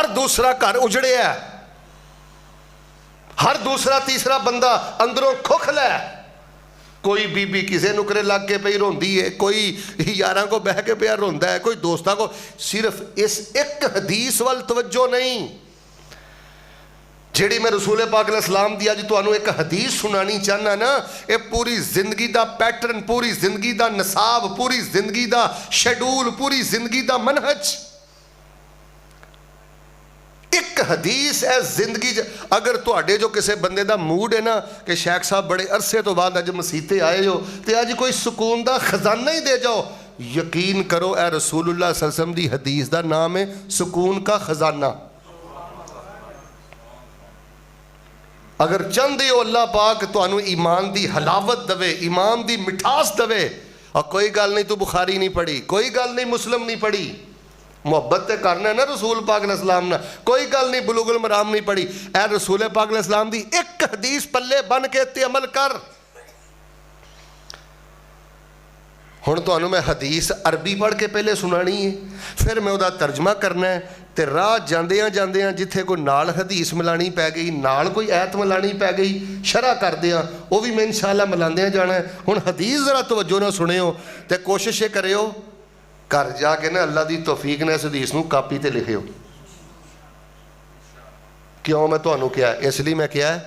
हर दूसरा घर उजड़िया, हर दूसरा तीसरा बंदा अंदरों खोखला है। कोई बीबी किसी नुकरे लग के पई रोंदी है, कोई यारां को बह के पिया रोंदा है, कोई दोस्तां को। सिर्फ इस एक हदीस वाल तवज्जो नहीं जिहड़ी मैं रसूल पाक अलैहिस्सलाम दी अज तुहानूं एक हदीस सुनानी चाहना ना, ये पूरी जिंदगी दा पैटर्न, पूरी जिंदगी दा नसाब, पूरी जिंदगी दा शेड्यूल, पूरी जिंदगी दा मनहज। एक हदीस है जिंदगी। अगर तुहाडे जो किसी बंदे दा मूड है ना कि शेख साहब बड़े अरसे तो बाद अज मसीते आए हो तो अज कोई सुकून दा खजाना ही दे जाओ, यकीन करो ए रसूलुल्लाह सल्लल्लाहु अलैहि वसल्लम दी हदीस दा नाम है सुकून का खजाना। अगर चाहते हो अल्लाह पाक तुहानू ईमान दी हलावत दवे, ईमान दी मिठास दवे, और कोई गल नहीं तू बुखारी नहीं पढ़ी, कोई गल नहीं मुस्लिम नहीं पढ़ी, मुहब्बत तो करना है ना रसूल पाक अलैहिस्सलाम ना, कोई गल नहीं बुलुगुल मराम नहीं पढ़ी, ए रसूल पाक अलैहिस्सलाम दी एक हदीस पल्ले बन के ते अमल कर। हुण तुहानू मैं हदीस अरबी पढ़ के पहले सुनानी है, फिर मैं उहदा तर्जमा करना है, तो राह जांदियां जांदियां जिथे कोई नाल हदीस मिलानी पै गई, नाल कोई ऐत मिलानी पै गई, शरह करदियां वो भी मैं इंशाअल्लाह मिलांदियां जाना है। हुण हदीस जरा तवज्जो ना सुनियो तो कोशिश ये करियो घर जाके ना अल्लाह की तौफीक ने इस हदीस नूं कापी ते लिखियो। क्यों मैं तुहानूं क्या है, इसलिए मैं क्या है,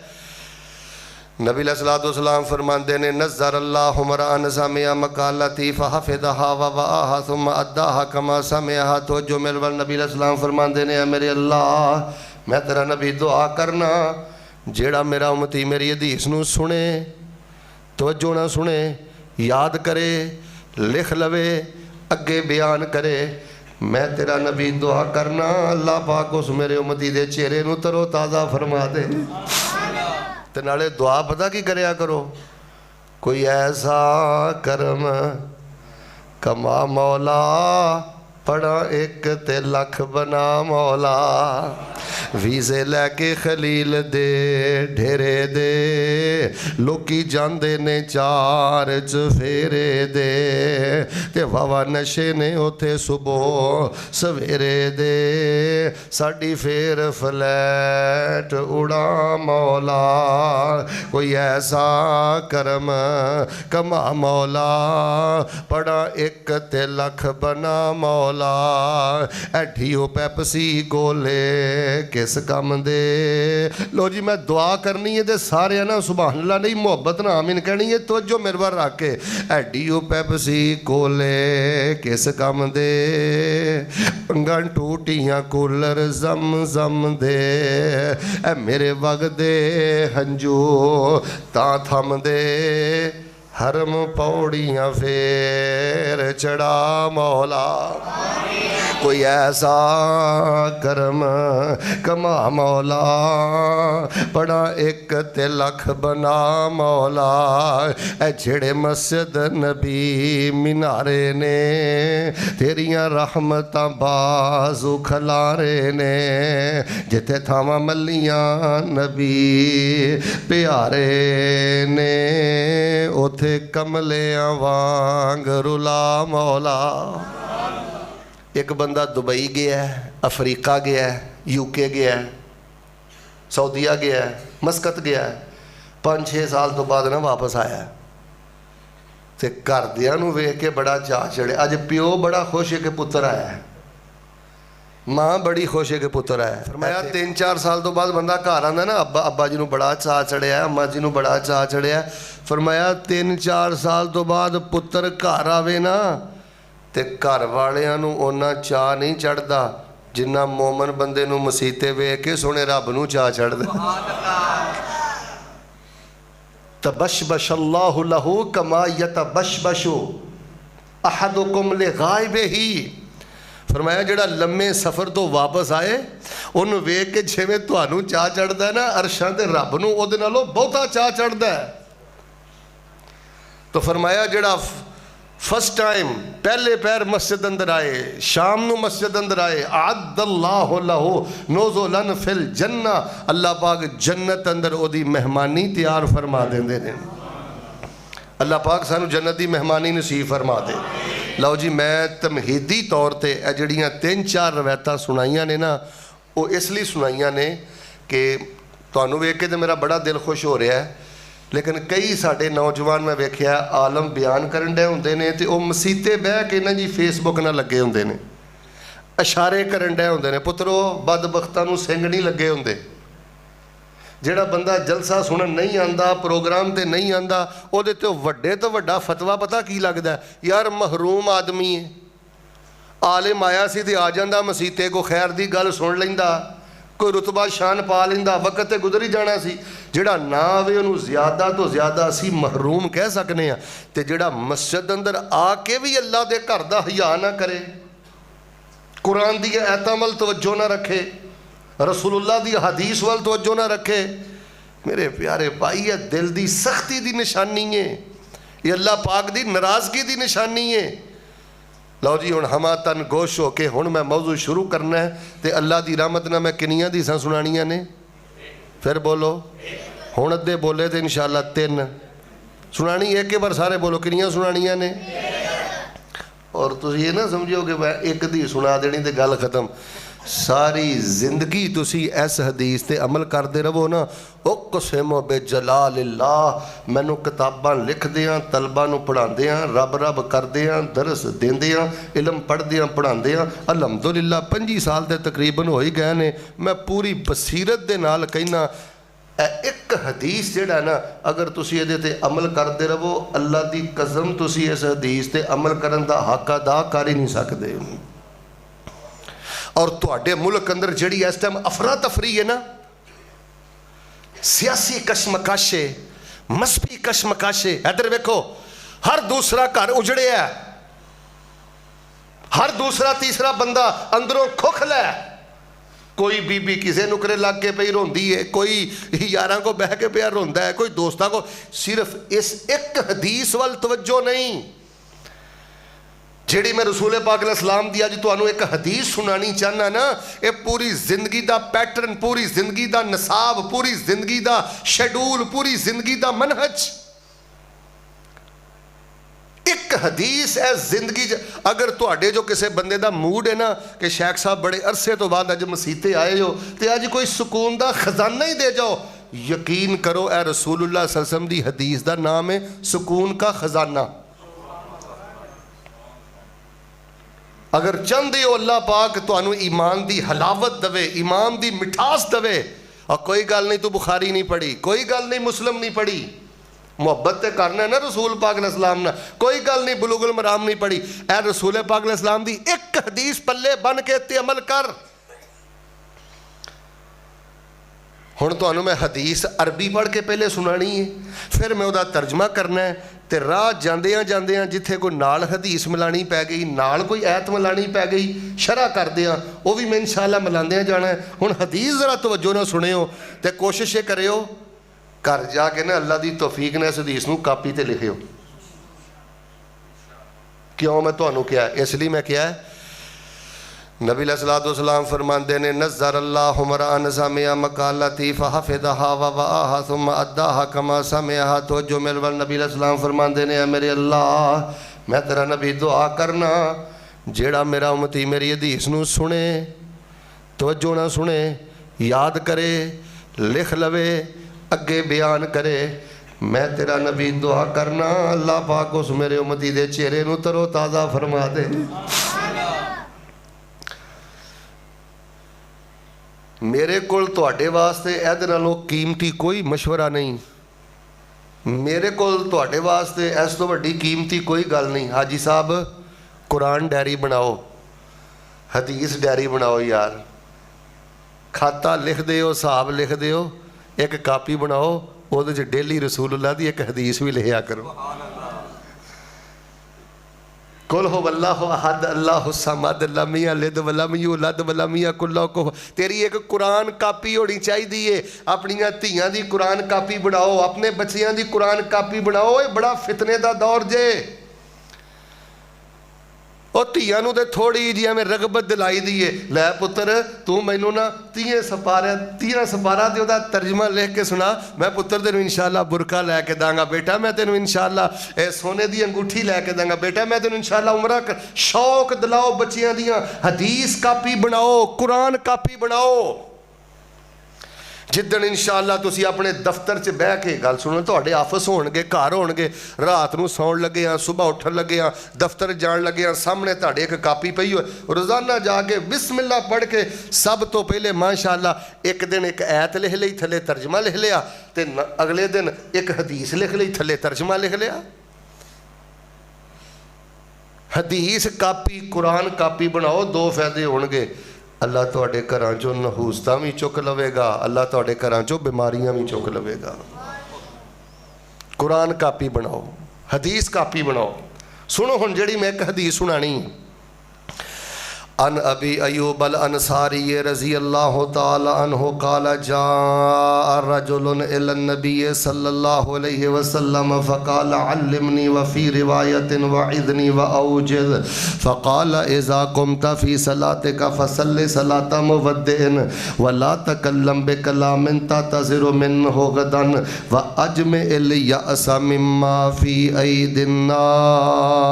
नबी अलैहिस्सलाम फरमाते ने नज़र अल्लाहु मरअन समिअ मकालती फहफ़िज़हा व वअहा सुम्मा अद्दाहा कमा समिअहा। तो जो मेरे वाल नबी अलैहिस्सलाम फरमाते ने मेरे अल्लाह मैं तेरा नबी दुआ करना जेड़ा मेरा उम्मती मेरी हदीस नूं सुने, तवज्जो ना सुने, याद करे, लिख लवे, अगे बयान करे, मैं तेरा नबी दुआ करना अल्लाह पाक उस मेरे उम्मती दे चेहरे नूं तरो ताज़ा फरमा दे। ते नाले दुआ पता की करया करो, कोई ऐसा करम कमा मौला पड़ा एक ते लख बना मौला, वीज़े लैके खलील दे ढेरे दे लोकी जांदे ने चार चफेरे दे, ते वावा नशे ने उथे सुबह सवेरे दे, साडी फेर फ्लैट उड़ा मौला, कोई ऐसा करम कमा मौला पड़ा एक ते लख बना मौला। ऐठियो पैपसी गोले किस कम दे। लो जी मैं दुआ करनी है तो सारे ना सुभान अल्लाह नहीं मुहब्बत ना आमीन कहनी है, तवज्जो मेरे बार रख के। ऐडियो पैपसी कोले किस कम दे, पंगन टूटियां कूलर जम जम दे, ऐ मेरे वगदे हंजू तां थम दे, हरम पौड़ियां फेर चढ़ा मौला, कोई ऐसा करम कमा मौला पड़ा एक ते लख बना मौला। ऐ जेड़े मस्जिद नबी मीनारे ने तेरियां रहमतां बाजू खलारे ने, जिथे थावा मलियां नबी प्यारे ने उथे कमलियां वांग रुला मौला। एक बंदा दुबई गया है, अफ्रीका गया है, यूके गया है, सऊदीया गया है, मस्कत गया है, 5-6 साल तो बाद ना वापस आया, तो घरदियां नूं वेख के बड़ा चाह चढ़े। अज प्यो बड़ा खुश है कि पुत्र आया है, माँ बड़ी खुश है कि पुत्र आया। फरमाया 3-4 साल तो बाद बंदा घर आंदा ना, अब्बा जी नूं बड़ा चाह चढ़िया, अम्मा जी नूं बड़ा चाह चढ़िया। फरमाया 3-4 साल तो बाद पुत्र घर आवे ना ते घर वालियां नूं उन्ना चाह नहीं चढ़दा जिन्ना मोमन बंदे नूं मसीते वेख के सोने रब नूं चाह चढ़दा। तबशबश अल्लाहु लहू कमा यतबशबशु अहदुकुम लिगाइबिही। फरमाया जेड़ा लम्मे सफ़र तो वापस आए उन्होंने वेख के जिवें तुहानूं चाह चढ़दा है ना, अरशां ते रब नूं उहदे नालों बहुता चाह चढ़दा है। तो फरमाया जेड़ा फर्स्ट टाइम पहले पैर मस्जिद अंदर आए, शाम नूं मस्जिद अंदर आए, अद्दल्लाहु लहू नुज़ुलन फिल जन्ना, अल्लाह पाक जन्नत अंदर ओदी मेहमानी तैयार फरमा देंदे ने। अल्लाह पाक सानू जन्नत दी मेहमानी नसीब फरमा दे। लो जी मैं तमहीदी तौर पर जड़ियाँ 3-4 रवायतां सुनाइयां ने ना, वो इसलिए सुनाइयां ने कि तुहानू वेख के तो मेरा बड़ा दिल खुश हो रहा है, लेकिन कई साडे नौजवान मैं वेख्या आलम बयान करन डे होंदे ने ते ओह मसीते बह के ना जी फेसबुक ना लगे होंदे ने, इशारे करन डे होंदे ने। पुत्रो बदबख्तां नूं सिंग नहीं लगे होंदे। जिहड़ा बंदा जलसा सुनन नहीं आंदा, प्रोग्राम ते नहीं आंदा, ओहदे ते वड्डे तो वड्डा फतवा पता की लगदा है? यार महरूम आदमी है, आलिम आया सी ते आ जांदा मसीते को, खैर दी गल सुन लैंदा, कोई रुतबा शान पा लेंदा, वक्त तो गुजर ही जाना सी। जिहड़ा ना आवे उहनूं ज़्यादा तो ज़्यादा असीं महरूम कह सकने आ। ते जिहड़ा मस्जिद अंदर आके भी अल्लाह दे घर दा हया ना करे, कुरान दी आयतां वल तवज्जो ना रखे, रसूलुल्लाह दी हदीस वल तवज्जो ना रखे, मेरे प्यारे भाई ये दिल दी सख्ती दी निशानी है, ये अल्लाह पाक दी नाराज़गी दी निशानी है। लो जी हुण हमा तन गोश हो के हुण मैं मौजू शुरू करना है। तो अल्लाह की रहमत ना मैं किनियां हदीसां सुनानियां ने? फिर बोलो, हुण अद्धे बोले तो इंशाअल्लाह 3 सुनानी, एक बार सारे बोलो किनियां सुनानियां ने। और तुम ये ना समझो कि मैं एक दी सुना देनी तो गल खत्म। सारी जिंदगी तुसी इस हदीस ते अमल करते रहो ना, ओ कसम बे जलालिल्लाह, मैनू किताबां लिखदियां तलबा नू पढ़ादियां, रब रब करदियां, दरस देंदियां, इलम पढ़दियां पढ़ादियां, अलहमदुलिल्लाह 25 साल ते तकरीबन हो ही गए ने। मैं पूरी बसीरत दे नाल कहना, एक हदीस जिहड़ा ना अगर तुसी इहदे ते अमल करते रहो, अल्लाह दी कसम तुसी इस हदीस ते अमल करन दा हक अदा कर ही नहीं सकते। और तुहाडे मुल्क अंदर जिहड़ी इस टाइम अफरा तफरी है ना, सियासी कशमकशे, मसबी कशमकशे, इधर वेखो हर दूसरा घर उजड़िया, हर दूसरा तीसरा बंदा अंदरों खोखला है। कोई बीबी किसी नुकरे लग के पई रोंदी है, कोई यारां को बह के पिया रोंदा है, कोई दोस्तां को। सिर्फ इस एक हदीस वल तवज्जो नहीं जिहड़ी मैं रसूल पाक अलैहिस्सलाम दी अज तुहानू एक हदीस सुनानी चाहना ना, ये पूरी जिंदगी दा पैटर्न, पूरी जिंदगी दा नसाब, पूरी जिंदगी दा शेड्यूल, पूरी जिंदगी दा मनहज। एक हदीस है जिंदगी। अगर तुहाडे जो किसी बंदे दा मूड है ना कि शेख साहब बड़े अरसे तो बाद अज मसीते आए हो, तो अज कोई सुकून दा खजाना ही दे जाओ, यकीन करो ए रसूलुल्लाह सल्लल्लाहु अलैहि वसल्लम दी हदीस दा नाम है सुकून का खजाना। अगर चाहते हो अल्लाह पाक तुहानू ईमान दी हलावत दवे, ईमान दी मिठास दवे, और कोई गल नहीं तू बुखारी नहीं पढ़ी, कोई गल नहीं मुस्लिम नहीं पढ़ी, मुहब्बत तो करना है ना रसूल पाक अलैहिस्सलाम ना, कोई गल नहीं बुलुगुल मराम नहीं पढ़ी, ए रसूल पाक अलैहिस्सलाम दी एक हदीस पल्ले बन के ते अमल कर। हुण तुहानू मैं हदीस अरबी पढ़ के पहले सुनानी है, फिर मैं उहदा तर्जमा करना है। तो राह जांदियां जांदियां जिथे कोई नाल हदीस मिलानी पै गई, नाल कोई ऐत मिलानी पै गई, शरह करदियां वो भी मैं इंशाअल्लाह मिलांदियां जाना है। हुण हदीस जरा तवज्जो ना सुनियो तो कोशिश ये करियो घर जाके ना अल्लाह की तौफीक ने इस हदीस नूं कापी ते लिखियो। क्यों मैं तुहानू क्या, इसलिए मैं क्या है, नबी अलैहिस्सलाम फरमाते ने नज़्ज़र अल्लाहु मरअन समिअ मक़ालती फ़हफ़िज़हा व वअहा सुम्मा अद्दाहा कमा समिअहा। तो जो मेरे वाल नबी अलैहिस्सलाम फरमाते ने, मेरे अल्लाह मैं तेरा नबी दुआ करना जेड़ा मेरा उम्मती मेरी हदीस नूं सुने, तवज्जो ना सुने, याद करे, लिख लवे, अगे बयान करे, मैं तेरा नबी दुआ करना अल्लाह पाक उस मेरे उम्मती दे चेहरे नूं तरो ताज़ा फरमा दे। मेरे कोल तुहाडे वास्ते इहदे नालों कीमती कोई मशवरा नहीं, मेरे कोल तुहाडे वास्ते इस तो वड्डी कीमती कोई गल नहीं। हाजी साहब कुरान डायरी बनाओ, हदीस डायरी बनाओ यार, खाता लिख दिओ, हिसाब लिख दिओ, एक कापी बनाओ, उहदे च डेली रसूलुल्लाह दी एक हदीस भी लिखिया करो। कुल हो अल्लाहु अहद अल्लाहु समद लम यलिद वलम यूलद वलम यकुल लहू कुफुवन। तेरी एक कुरान कापी होनी चाहिए, अपनियां धीआं दी कुरान कापी बनाओ, अपने बच्चियां दी कुरान कापी बनाओ। ये बड़ा फितने दा दौर जे, ਉਹ ਧੀਆਂ ਨੂੰ ਤੇ ਥੋੜੀ ਜਿਹੀ ਐਵੇਂ ਰਗਬਤ ਦਿਲਾਈ ਦੀਏ, ਲੈ ਪੁੱਤਰ ਤੂੰ ਮੈਨੂੰ ਨਾ 30 ਸਪਾਰਾ ਤੇ ਉਹਦਾ ਤਰਜਮਾ ਲਿਖ ਕੇ ਸੁਣਾ, ਮੈਂ ਪੁੱਤਰ ਤੈਨੂੰ ਇਨਸ਼ਾਅੱਲਾ ਬੁਰਕਾ ਲੈ ਕੇ ਦਾਂਗਾ, ਬੇਟਾ ਮੈਂ ਤੈਨੂੰ ਇਨਸ਼ਾਅੱਲਾ ਇਹ ਸੋਨੇ ਦੀ ਅੰਗੂਠੀ ਲੈ ਕੇ ਦਾਂਗਾ, ਬੇਟਾ ਮੈਂ ਤੈਨੂੰ ਇਨਸ਼ਾਅੱਲਾ ਉਮਰਾ ਸ਼ੌਕ ਦਿਲਾਓ ਬੱਚਿਆਂ ਦੀਆਂ, ਹਦੀਸ ਕਾਪੀ ਬਣਾਓ, ਕੁਰਾਨ ਕਾਪੀ ਬਣਾਓ। ਜਿੱਦਣ ਇਨਸ਼ਾਅੱਲਾ ਤੁਸੀਂ ਆਪਣੇ ਦਫ਼ਤਰ 'ਚ ਬਹਿ ਕੇ ਗੱਲ ਸੁਣੋ, ਤੁਹਾਡੇ ਆਫਿਸ ਹੋਣਗੇ, ਘਰ ਹੋਣਗੇ, ਰਾਤ ਨੂੰ ਸੌਣ ਲੱਗੇ ਆ, ਸੁਬਾਹ ਉੱਠਣ ਲੱਗੇ ਆ, ਦਫ਼ਤਰ ਜਾਣ ਲੱਗੇ ਆ, ਸਾਹਮਣੇ ਤੁਹਾਡੇ ਇੱਕ ਕਾਪੀ ਪਈ ਹੋਏ, ਰੋਜ਼ਾਨਾ ਜਾ ਕੇ ਬਿਸਮਿल्ला ਪੜ੍ਹ ਕੇ ਸਭ ਤੋਂ ਪਹਿਲੇ ਮਾਸ਼ਾਅੱਲਾ ਇੱਕ ਦਿਨ ਇੱਕ ਐਤ ਲਿਖ ਲਈ, ਥੱਲੇ ਤਰਜਮਾ ਲਿਖ ਲਿਆ, ਤੇ ਅਗਲੇ ਦਿਨ ਇੱਕ ਹਦੀਸ ਲਿਖ ਲਈ, ਥੱਲੇ ਤਰਜਮਾ ਲਿਖ ਲਿਆ। ਹਦੀਸ ਕਾਪੀ ਕੁਰਾਨ ਕਾਪੀ ਬਣਾਓ, 2 ਫਾਇਦੇ ਹੋਣਗੇ। ਅੱਲਾ ਤੁਹਾਡੇ ਘਰਾਂ 'ਚੋਂ ਨਹੂਸਤਾਂ ਵੀ ਚੁੱਕ ਲਵੇਗਾ, ਅੱਲਾ ਤੁਹਾਡੇ ਘਰਾਂ 'ਚੋਂ ਬਿਮਾਰੀਆਂ ਵੀ ਚੁੱਕ ਲਵੇਗਾ। ਕੁਰਾਨ ਕਾਪੀ ਬਣਾਓ, ਹਦੀਸ ਕਾਪੀ ਬਣਾਓ। ਸੁਣੋ ਹੁਣ ਜਿਹੜੀ ਮੈਂ ਇੱਕ ਹਦੀਸ ਸੁਣਾਣੀ। अन अबी अयूब अल अंसारी रज़ी अल्लाह ताला अन्हु क़ाल जाअ रजुलन इलन नबी सल्लल्लाहु अलैहि वसल्लम फ़क़ाल अल्लिमनी व फ़ी रिवायतिन वइज़नी व औजिज़ फ़क़ाल इज़ा कुमत फ़ी सलातिका फ़सल्लि सलात मुवद्दिइन व ला तकल्लम बिकलामिन तज़िरु मिन्हु गदन व अजमिल यअस मिम्मा फ़ी ऐदिन नास।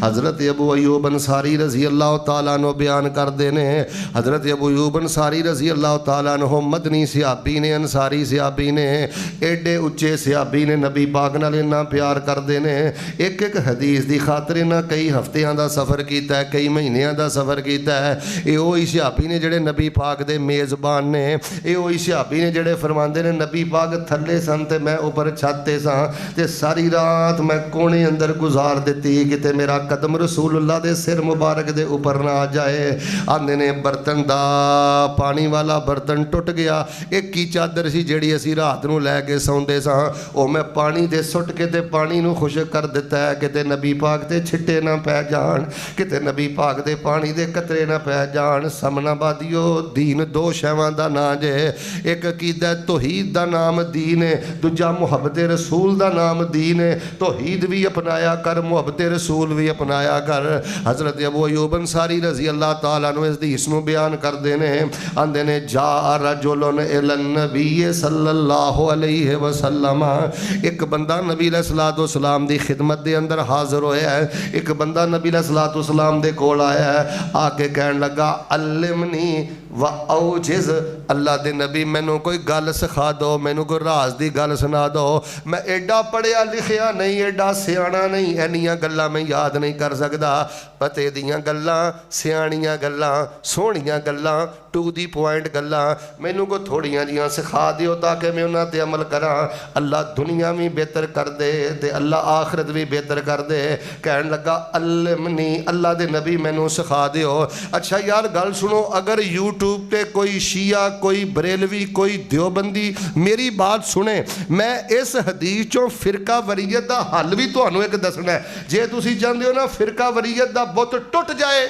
हज़रत अबू अयूब अंसारी रज़ी अल्लाह तआला अन्हु बयान करते हैं, हज़रत अबू अयूब अंसारी रज़ी अल्लाह तआला अन्हु मदनी सहाबी ने, अंसारी सहाबी ने, एडे उच्चे सहाबी ने, नबी पाक नाल इन्ना प्यार करते हैं। एक एक हदीस की खातर इन्हां कई हफ्तियां का सफ़र किया है, कई महीनों का सफ़र किया है। ये वही सहाबी ने जिहड़े नबी पाक के मेज़बान ने, ये वही सहाबी ने जिहड़े फरमाते हैं नबी पाक थल्ले सन ते मैं उपर छत ते सां ते सारी रात मैं कोने अंदर गुजार दी किते मेरा कदम रसूलुल्लाह दे सिर मुबारक दे ऊपर ना आ जाए। आंदे ने बर्तन दा पानी वाला बर्तन टुट गया, एक की चादर सी जिहड़ी असीं रात नूं लै के सौंदे सां, ओ मैं पानी दे सुट के ते पानी नूं खुश्क कर दिता है, किते नबी पाक ते छिट्टे ना पै जाण, किते नबी पाक दे पानी दे कतरे ना पै जाण। समनाबादियो दीन 2 शैवां दा नां जे, एक अकीदा तौहीद दा नाम दीन है, दूजा मुहब्बत रसूल दा नाम दीन है। तौहीद भी अपनाया कर, मुहब्बत रसूल भी अपनाया कर। हज़रत अबू अयूब अंसारी रज़ी अल्लाह तआला अन्हु इस हदीस नूं बयान करते हैं, आंदे ने जा रजुलन इलन नबी सल्लल्लाहु अलैहि वसल्लम, एक बंदा नबी अलैहिस्सलातु वस्सलाम दी खिदमत दे अंदर हाज़र होया है। एक बंदा नबी अलैहिस्सलातु वस्सलाम दे कोल आया है, आके कहन लगा अल्लिमनी व औजिज़, अल्लाह दे नबी मैनू कोई गल सिखा दो, मैनू कोई राज दी गल सुना दो, मैं एडा पढ़िया लिखिया नहीं, एडा सियाणा नहीं, इन्नियां गल्लां मैं याद नहीं कर सकदा। पते दियां गल्लां, सियाणियां गल्लां, सोहणियां गल्लां, टू दी पॉइंट गल्लां मैनू को थोड़ियां जियां सिखा दिओ ताकि मैं उन्हां ते अमल करां। अल्लाह दुनिया भी बेहतर कर दे ते अल्लाह आखरत भी बेहतर कर दे। कहन लगा अल्लिमनी, अल्लाह दे नबी मैनू सिखा दिओ। अच्छा यार गल सुनो, अगर यूट्यूब पे कोई शिया, कोई बरेलवी, कोई देवबंदी मेरी बात सुने, मैं इस हदीस चों फिरका वरीयत दा हल भी तुहानू एक दसना है। जे तुसी चाहते हो ना फिरका वरीयत दा बुत टुट जाए,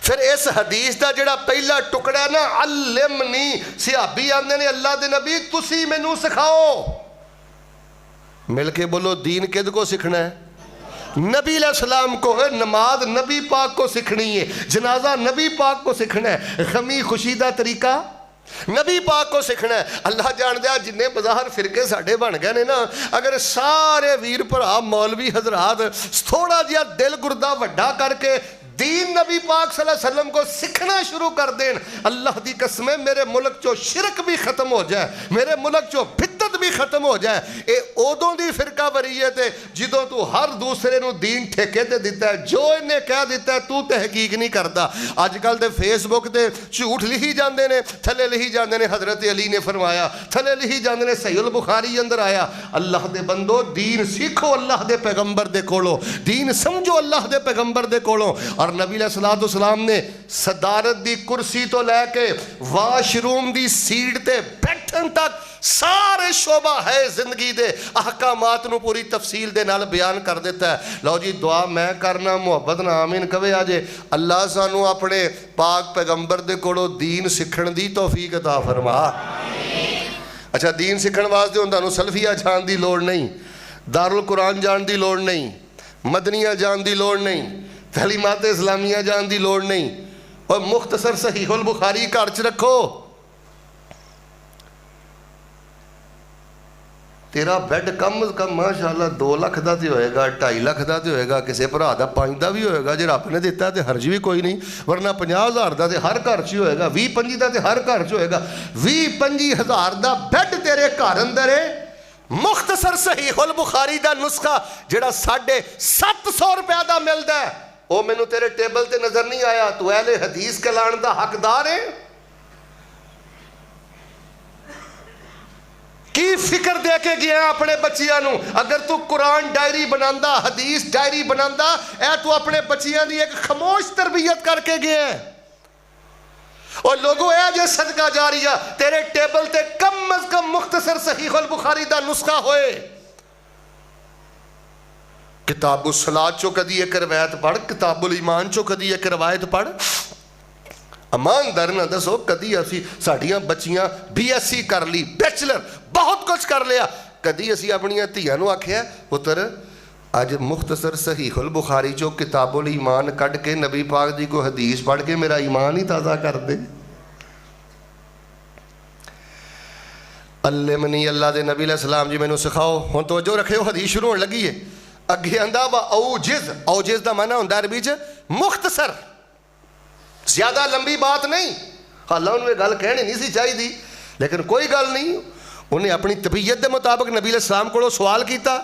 फिर इस हदीस का जिहड़ा पहला टुकड़ा ना अल्लिमनी, सहाबी आंदे ने अल्लाह दे नबी तुसी मैनू सिखाओ। मिल के बोलो दीन किद को सीखना है? नबी अलैहिस्सलाम को। नमाज नबी पाक को सीखनी है, जनाजा नबी पाक को सीखना है, गमी खुशी का तरीका नबी पाक को सीखना है। अल्लाह जानदा जिन्ने बाजार फिरके साडे बन गए ने ना, अगर सारे वीर भरा मौलवी हजरात थोड़ा जिहा दिल गुरदा वड्डा करके दीन नबी पाक सल्लल्लाहु अलैहि वसल्लम को सीखना शुरू कर देन, अल्लाह दी कसम मेरे मुल्क चो शिरक भी खत्म हो जाए, मेरे मुल्क चो बिदअत भी खत्म हो जाए। ये उदों दी फिरका वरीयत है जिदों तू हर दूसरे नू दीन ठेके ते दिता है, जो इन्हें कह दिता है तू तहकीक नहीं करता। अजकल ते फेसबुक ते झूठ लिखी जाते हैं, थले लिखी जाते हैं हज़रत अली ने फरमाया, थले लिखी जाते हैं सहीहुल बुखारी अंदर आया। अल्लाह दे बंदो दीन सीखो अल्लाह दे पैगंबर दे कोलों, दीन समझो अल्लाह दे पैगंबर दे कोलों। और नबी अलैहिस्सलातु वस्सलाम ने सदारत दी कुर्सी तो लैके वाशरूम दी सीट ते बैठन तक सारे शोबा है जिंदगी दे अहकामात नू पूरी तफसील दे नाल बयान कर दिता है। लो जी दुआ मैं करना, मुहब्बत ना आमीन कवे आजे। अल्लाह सानू अपने पाक पैगंबर दे कोलों दीन सीखण दी तौफीक अता फरमा। अच्छा दीन सीखण वास्ते हुण तुहानू सलफिया जाण दी लोड़ नहीं, दारुल कुरान जाण दी लोड़ नहीं, मदनिया जान की लोड़ नहीं, तलीमात इस्लामिया जान की लोड़ नहीं। और मुख्तसर सहीहुल बुखारी घर च रखो। तेरा बैड कम अज कम माशाअल्लाह 2 लाख का तो होएगा, 2.5 लाख का तो होएगा, किसी भरा का 5 का भी होएगा। जो रब ने दिता तो हर्ज भी कोई नहीं, वरना 50,000 का तो हर घर च होएगा, 20-25 का तो हर घर च होएगा। 20-25 हज़ार का बैड तेरे घर अंदर है। मुख्तसर सहीहुल बुखारी का नुस्खा जिहड़ा 750 रुपया का मिलता है, वो मैनू तेरे टेबल ते नजर नहीं आया। तू अहले हदीस कहलाण दा हकदार है? की फिक्र दे के गया अपने बच्चियां नू? अगर तू कुरान डायरी बनांदा, हदीस डायरी बनांदा, ऐ तू अपने बच्चियां दी एक खामोश तरबियत करके गया है। और लोगों ए जे सदका जारिया तेरे टेबल ते कम अज कम मुख्तसर सहीहुल बुखारी दा नुस्खा होए। किताबुल सलात चो कदी एक रवायत पढ़, किताबुल ईमान चो कदी एक रवायत पढ़। ईमानदार ना दसो कदी असी साडियां बच्चियां BSc कर ली, बैचलर बहुत कुछ कर लिया, कदी असी अपनियां धियां नू आखिया पुत्र अज मुख्तसर सहीहुल बुखारी चो किताबुल ईमान कढ़ के नबी पाक दी को हदीस पढ़ के मेरा ईमान ही ताज़ा कर दे। अल्लिमनी, अल्लाह दे नबी अलैहिस्सलाम जी मैनू सिखाओ। हुण तवज्जो रखियो, हदीस शुरू होने लगी है। अगे आंदा वा औजिज़, औजिज़ दा माना हुंदा अरबी च मुख्तसर, ज्यादा लंबी बात नहीं। हालां उन्हें गल कहनी नहीं सी चाहिए, लेकिन कोई गल नहीं, उन्हें अपनी तबीयत के मुताबिक नबी अलैहिस्सलाम को सवाल किया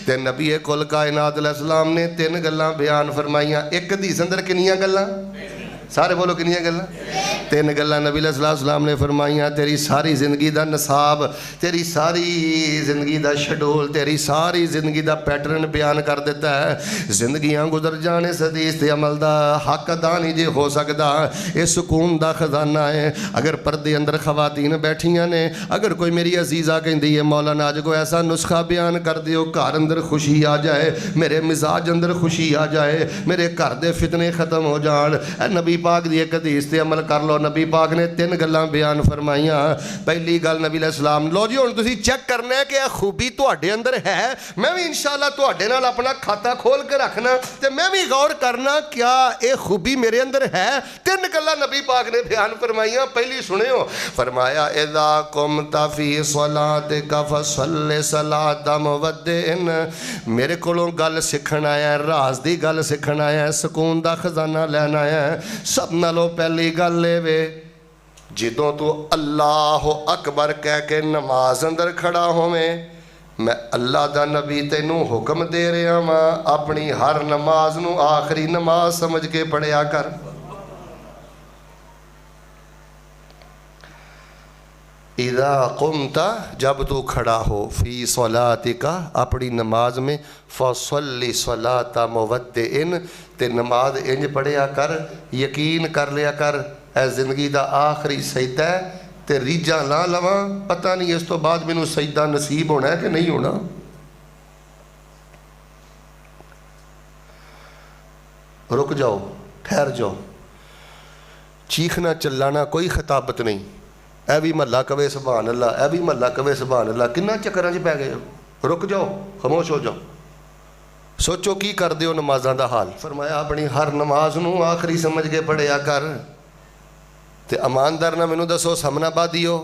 तो नबी कुल कायनात अलैहिस्सलाम ने 3 गल्लां बयान फरमाइयां। एक हदीस अंदर कितनियां गल्लां? सारे बोलो कितनियां गल्लां? 3 गल्लां नबी अलैहिस्सलाम ने फरमाइयां। तेरी सारी जिंदगी का नसाब, तेरी सारी जिंदगी का शेड्यूल, तेरी सारी जिंदगी का पैटर्न बयान कर दिता है। जिंदगियां गुजर जाने इस हदीस के अमल का हक अदा नहीं जे हो सकता। यह सुकून का खजाना है। अगर पर्दे अंदर खवातीन बैठियां ने, अगर कोई मेरी अजीज़ा कहती है मौलाना अज को ऐसा नुस्खा बयान कर दियो घर अंदर खुशी आ जाए, मेरे मिजाज अंदर खुशी आ जाए, मेरे घर के फितने खत्म हो जान, नबी पाक दी एक हदीस ते अमल कर लो। नबी पाक ने 3 गल्लां बयान फरमाइयां। पहली गल नबी अलैहिस्सलाम, लो जी हुण तुसीं चेक करना है कि यह खूबी तुहाडे अंदर है। मैं भी इंशाअल्लाह तुहाडे नाल अपना खाता खोल के रखना ते मैं भी गौर करना क्या यह खूबी मेरे अंदर है। 3 गल्लां नबी पाक ने बयान फरमाइयां। पहली सुनियो, फरमाया इज़ा कुमता फी सलातिका फसल्लि सलाता मुवद्दिन। मेरे कोलों गल सीखण आया, राज दी गल सीखण आया, सुकून दा खजाना लैण आया। सब नालों पहली गल वे जदों तू अल्लाह अकबर कह के नमाज अंदर खड़ा होवें, मैं अल्लाह दा नबी तेनू हुक्म दे रहा वां, अपनी हर नमाज नू आखिरी नमाज समझ के पढ़िया कर। इदा कुमता, जब तू खड़ा हो, फी सलातिका, अपनी नमाज में, फसल्ली सलाता मुवद्दिन, ते नमाज इंज पढ़िया कर, यकीन कर लिया कर ए जिंदगी का आखिरी सजदा है ते रीझा ना लवा, पता नहीं इस तो बाद मैनू सजदा नसीब होना है कि नहीं होना। रुक जाओ, ठहर जाओ, चीखना चिल्लाना कोई खिताबत नहीं। ए भी महला कवे सुभान अल्लाह, ए भी महला कवे सुभान अल्लाह, किन्ना चक्करां च पै गए हो। रुक जाओ, खामोश हो जाओ, सोचो की कर दो नमाज़ां दा हाल। फरमाया अपनी हर नमाज नू आखिरी समझ के पढ़िया कर। ते ईमानदार ना मैनू दसो, सामना बादियो,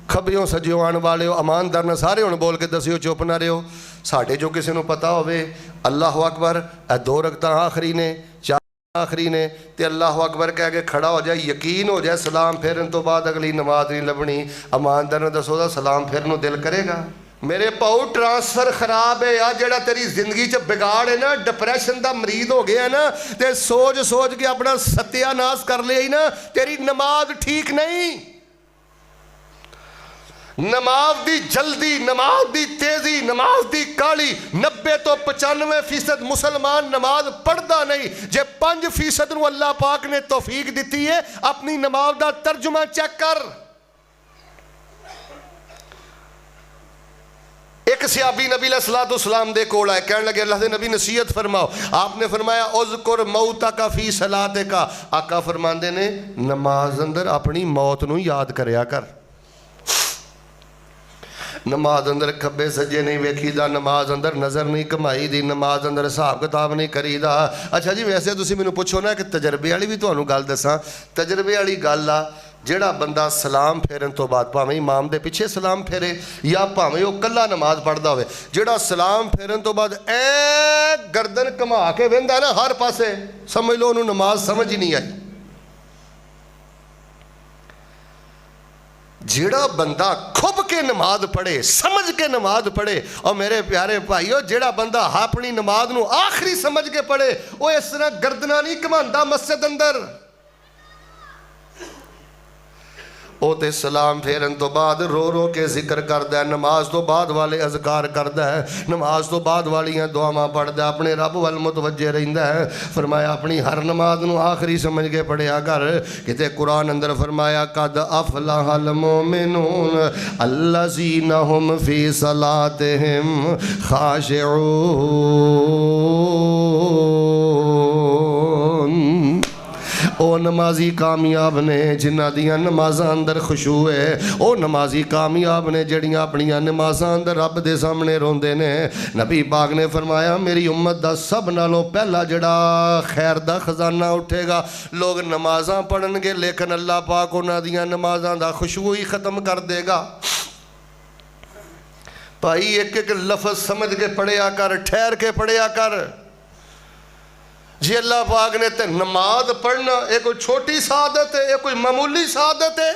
खबियों सजियो आने वाले हो, ईमानदार ना सारे हुण बोल के दसियो, चुप ना रहो। साढ़े जो किसी को पता होवे अल्लाह अकबर, ए 2 रकतां आखिरी ने, 4 आखिरी ने, ते अल्लाह अकबर कह के खड़ा हो जाए, यकीन हो जाए सलाम फेरन तो बाद अगली नमाज नहीं लभनी। ईमानदार ने दसो दा सलाम फेरन नूं दिल करेगा? मेरे भाऊ ट्रांसफर खराब है यार, जेड़ा तेरी जिंदगी च बिगाड़ है ना, डिप्रैशन का मरीज हो गया ना, ते सोच सोच के अपना सत्यानाश कर लिया ही ना, तेरी नमाज ठीक नहीं। नमाज दी जल्दी, नमाज दी तेजी, नमाज दी काली, 90 तो 95% मुसलमान नमाज पढ़ता नहीं। जे 5% नूं अल्लाह पाक ने तौफीक दी है, अपनी नमाज का तर्जुमा चेक कर। एक सियाबी नबी अलैहिस्सलाम दे कोल आए, कहने लगे अल्लाह दे नबी नसीहत फरमाओ। आपने फरमाया उज़कुर मौतका फी सलातिका, आका फरमांदे ने नमाज अंदर अपनी मौत नूं याद करया कर। नमाज अंदर खब्बे सज्जे नहीं वेखीदा, नमाज अंदर नज़र नहीं घमाई दी, नमाज अंदर हिसाब किताब नहीं करीदा। अच्छा जी, वैसे तुसीं मैनूं पुछो ना कि तजर्बे वाली भी तुहानूं गल दसां, तजर्बे वाली गल आ जिहड़ा बंदा सलाम फेरन तो बाद भावें इमाम दे पिछे सलाम फेरे या भावें वह कल्ला नमाज पढ़दा होवे, जिहड़ा सलाम फेरन तो बाद ऐ गर्दन घुमा के वेंदा ना हर पासे, समझ लो उन्होंने नमाज समझ ही नहीं आई। जिहड़ा बंदा खुब के नमाज पढ़े, समझ के नमाज पढ़े, और मेरे प्यारे भाईओ जिहड़ा बंदा अपनी नमाज नूं आखिरी समझ के पढ़े वो इस तरह गर्दना नहीं घुमांदा मस्जिद अंदर। वो तो सलाम फेरन तो बाद रो रो के जिक्र करता है, नमाज तो बाद वाले अज़कार करता है, नमाज तो बाद वालियां दुआवां पढ़ता है, अपने रब वल मुतवज्जे रहिंदा है। फरमाया अपनी हर नमाज नूं आखिरी समझ के पढ़िया कर। किते कुरान अंदर फरमाया कद अफलहल मोमिनून अल्लज़ीना हुम फी सलातिहिम खाशिऊन। ओ नमाजी कामयाब ने जिन्हां दियां नमाज़ां अंदर खुशू है, ओ नमाजी कामयाब ने जड़ियां अपनियां नमाज़ां अंदर रब दे सामने रोंदे ने। नबी पाक ने फरमाया मेरी उम्मत दा सब नालों पहला जड़ा खैर दा खजाना उठेगा, लोग नमाज़ां पढ़नगे लेकिन अल्लाह पाक उन्हां दियां नमाज़ां दा खुशबू ही ख़त्म कर देगा। भाई एक एक लफ्ज़ समझ के पढ़िया कर, ठहर के पढ़िया कर। जी अल्लाह पाक ने तो नमाज पढ़ना ये कोई छोटी सादत है, ये कोई मामूली सादत है।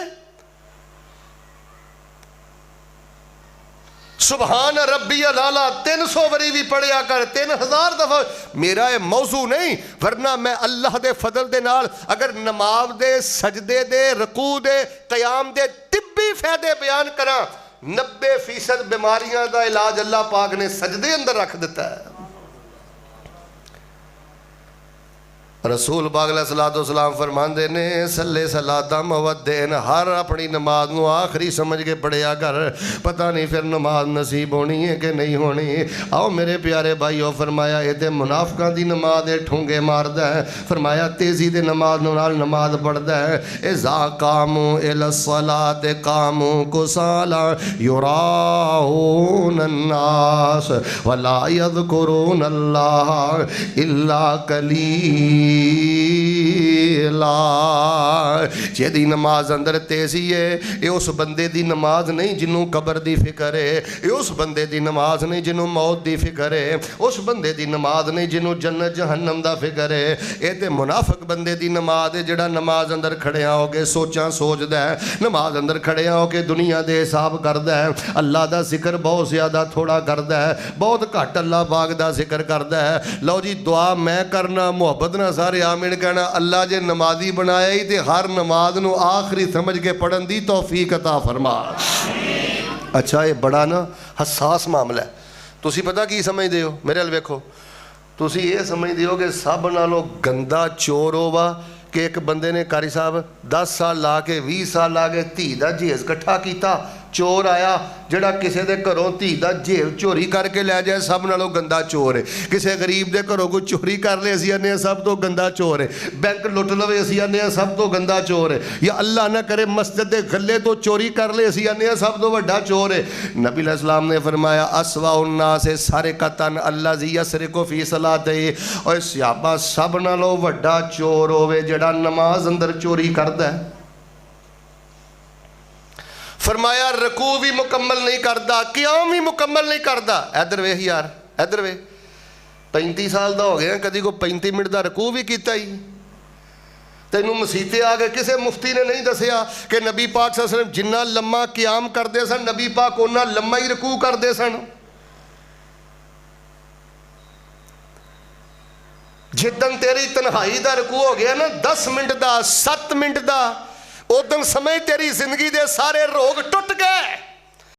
सुबहान रब्बी अला 300 वरी भी पढ़िया कर, 3000 दफा। मेरा ये मौजू नहीं, वरना मैं अल्लाह दे फजल दे नाल अगर नमाज दे सजदे दे रकू दे कयाम दे तिब्बी फायदे बयान करा, 90% बीमारियां का इलाज अल्लाह पाक ने सजदे अंदर रख दिता है। रसूल पाक अलैहिस्सलातु वस्सलाम फरमांदे ने सल्ले सलाता मवद्देन, हर अपनी नमाज नूं आखिरी समझ के पढ़िया कर, पता नहीं फिर नमाज नसीब होनी है कि नहीं होनी। आओ मेरे प्यारे भाईओ, फरमाया ये तो मुनाफिकां दी नमाज है, ठूंगे मारदा है। फरमाया तेजी दे नमाज नाल नमाज पढ़दा है। इज़ा कामू इलस्सलात कामू कुसाला युराऊन अन्नास वला यज़कुरून अल्लाह इल्ला कलीला। जेदी नमाज अंदर तेजी है ये उस बंदे दी नमाज नहीं जिन्हों कबर दी फिक्र है, ये उस बंदे दी नमाज नहीं जिन्हों मौत दी फिक्र है, उस बंदे दी नमाज नहीं जिन्हों जन्नत जहन्नम दा फिक्र है। ये तो मुनाफिक बंदे दी नमाज है जिहड़ा नमाज अंदर खड़िया हो के सोचां सोचदा है, नमाज अंदर खड़िया हो के दुनिया दे हिसाब करदा है, अल्लाह दा जिक्र बहुत ज़्यादा थोड़ा करदा है, बहुत घट अल्लाह पाक दा जिक्र करदा है। लो जी दुआ मैं करना, मुहब्बत ना सारे आमीन कहना। अल्लाह जे नमाजी बनाया ही तो हर नमाज नूं आखिरी समझ के पढ़न दी तौफीक अता फरमा। अच्छा ये बड़ा ना हसास मामला है। तुसी पता की समझदे हो, मेरे अल वेखो, तुसी ये समझदे हो कि सब नालों गंदा चोर होवा कि एक बंदे ने कारी साहब 10 साल ला के 20 साल ला के धी का जेज कट्ठा किया, चोर आया जिहड़ा किसी के घरों धी का जेब चोरी करके लै जाए सब नालों गंदा चोर है। किसी गरीब के घरों कोई चोरी कर ले असीं आने सब तो गंदा चोर है, बैंक लुट लवे असीं आने सब तो गंदा चोर है, या अल्लाह ना करे मस्जिद के गले तो चोरी कर ले असीं आने सब तो वड्डा चोर है। नबी अलैहिस्सलाम ने फरमाया अस्वाउन्नास सारिकतन अल्लज़ी यसरिकु फी सलातिही, और सहाबा सब नालों वड्डा चोर होवे जिहड़ा नमाज अंदर चोरी करदा है। फरमाया रकू भी मुकम्मल नहीं करता, क़याम भी मुकम्मल नहीं करता। इधर वेख यार, इधर वे 35 साल का हो गया, कभी को 35 मिनट का रकू भी किया ही। तेनू मसीते आ गए, किसी मुफ्ती ने नहीं दसिया कि नबी पाक सल्लल्लाहु अलैहि वसल्लम जिन्ना लम्मा क़याम करते सन नबी पाक उन्ना लम्मा ही रकू करते सन। जिदन तेरी तन्हाई का रकू हो गया ना 10 मिनट का 7 मिनट का, उदन समय तेरी जिंदगी दे सारे रोग टुट गए।